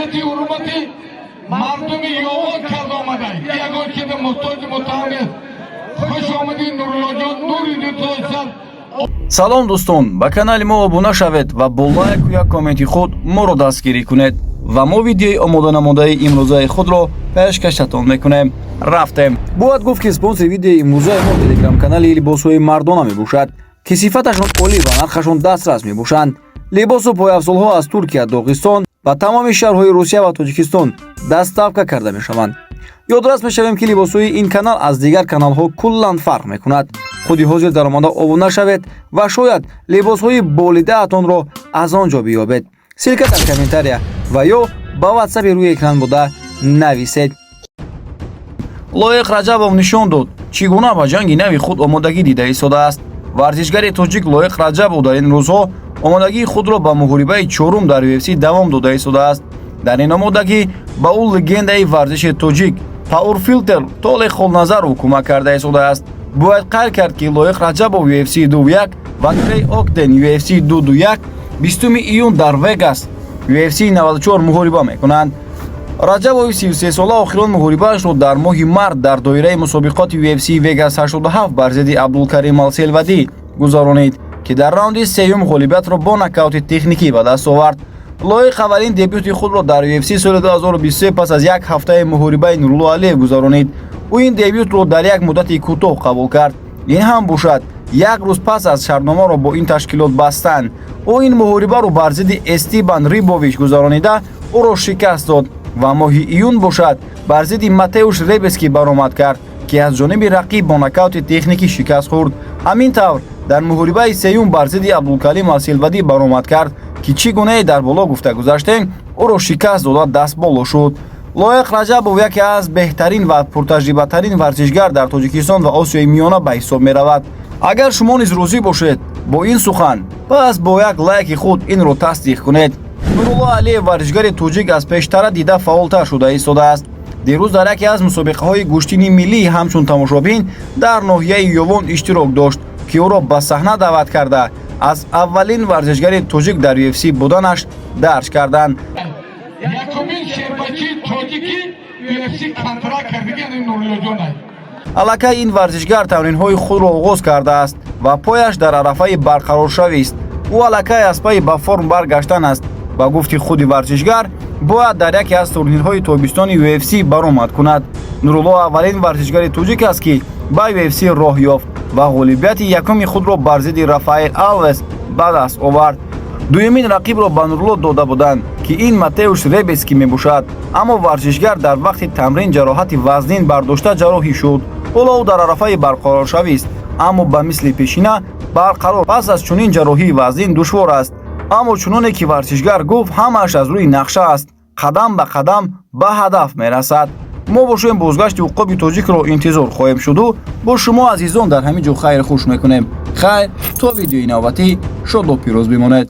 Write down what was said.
izzati hurmati mardumi yo'q karda omaday. Yagon keda muhtoj mutahamil. Xush omading Nurillajon Nuriddin To'ysan. салом дӯстон, ба канали мо обуна шавед ва бо лайку як комменти худ моро дастгирӣ кунед ва мо видеои омода намудаи имрӯзаи худро пешкашатон мекунем. рафтем. Бояд гуфт ки спонсори видеои имрӯзаи мо телеграм-канали либосҳои мардона мебошад, ки сифаташон олӣ ва нархашон дастрас мебошанд. Либосу пойафзолҳо аз Туркия, Доғистон ва тамоми шаҳрҳои Русия ва Тоҷикистон дастставка карда мешаванд. ёдрас мешавем ки либосҳои ин канал аз дигар каналҳо куллан фарқ мекунад. худи ҳозир дар омада обуна шавед ва шояд либосҳои болидаатонро аз он ҷо биёбед. силка дар комментария ва ё ба ватсапи рӯи экран буда нависед. Лоиқ Раҷабов нишон дод чӣ гуна ба ҷанги нави худ омодагӣ дида истодааст. Варзишгари тоҷик Лоиқ Раҷабов дар ин рӯзҳо омодагии худро ба муҳорибаи чорум дар UFC давом дода истодааст. дар ин омодагӣ ба ӯ легендаи варзиши тоҷик Паурфилтер Толе Холназаров кӯмак карда истодааст. бояд қайд кард ки Лоиқ Раҷабов UFC 21 ва Трей Октен UFC 221 20 июн дар Вегас UFC 94 муҳориба мекунанд. Раҷабови 33 сола охирон муҳорибаашро дар моҳи март дар доираи мусобиқоти UFC Vegas 87 бар зидди Абдулкарим Алселвадӣ гузаронид, ки дар раунди сеюм ғолибиятро бо нокаути техникӣ ба даст овард. Лоиқ аввалин дебюти худро дар UFC соли 2023 пас аз як ҳафтаи муҳорибаи Нурло Алиев гузаронид. ӯ ин дебютро дар як муддати кӯтоҳ қабул кард. ин ҳам бошад як рӯз пас аз шартномаро бо ин ташкилот бастан, ӯ ин муҳорибаро бар зидди Эстебан Рибович гузаронида ӯро шикаст дод ва моҳи июн бошад бар зидди Матеуш Ребески баромад кард, ки аз ҷониби рақиб бо нокаути техникӣ шикаст хӯрд. ҳамин тавр дар муҳорибаи сеюм бар зидди Абдулкалим Алселвадӣ баромад кард, ки чӣ гунае дар боло гуфта гузаштем, ӯро шикаст дода дастболо шуд. Лоиқ Раҷабов яке аз беҳтарин ва пуртаҷрибатарин варзишгар дар Тоҷикистон ва Осиёи Миёна ба ҳисоб меравад. агар шумо низ розӣ бошед бо ин сухан, пас бо як лайки худ инро тасдиқ кунед. Нурулло Алиев варзишгари тоҷик аз пештара дида фаъолтар шуда истодааст. дирӯз дар яке аз мусобиқаҳои гӯштини миллӣ ҳамчун тамошобин дар ноҳияи Ёвон иштирок дошт, ки ӯро ба саҳна даъват карда аз аввалин варзишгари тоҷик дар UFC буданаш дарж карданд. Якумин шербачи тоҷики UFC контракт кардагани Нуриллоҷон аст. аллакай ин варзишгар тамринҳои худро оғоз кардааст ва пояш дар арафаи барқароршавист. ӯ аллакай аз пайи ба форм баргаштан аст. ба гуфти худи варзишгар бояд дар яке аз турнирҳои тобистони UFC баромад кунад. Нурулло аввалин варзишгари тоҷик аст ки ба UFC роҳ ёфт ва ғолибияти якуми худро бар зидди Рафаэл Алвес ба даст овард. дуюмин рақибро ба Нурулло дода буданд, ки ин Матеуш Ребески мебошад, аммо варзишгар дар вақти тамрин ҷароҳати вазнин бардошта ҷароҳӣ шуд. ҳоло ӯ дар арафаи барқароршавист, аммо ба мисли пешина барқарор пас аз чунин ҷароҳии вазнин душвор аст. аммо чуноне ки варзишгар гуфт, ҳамааш аз рӯи нақша аст, қадам ба қадам ба ҳадаф мерасад. мо бошем бозгашти уқоби тоҷикро интизор хоҳем шуду. бо шумо азизон дар ҳамин ҷо хайр хуш мекунем. хайр, то видеои навбатӣ шоду пирӯз бимонед.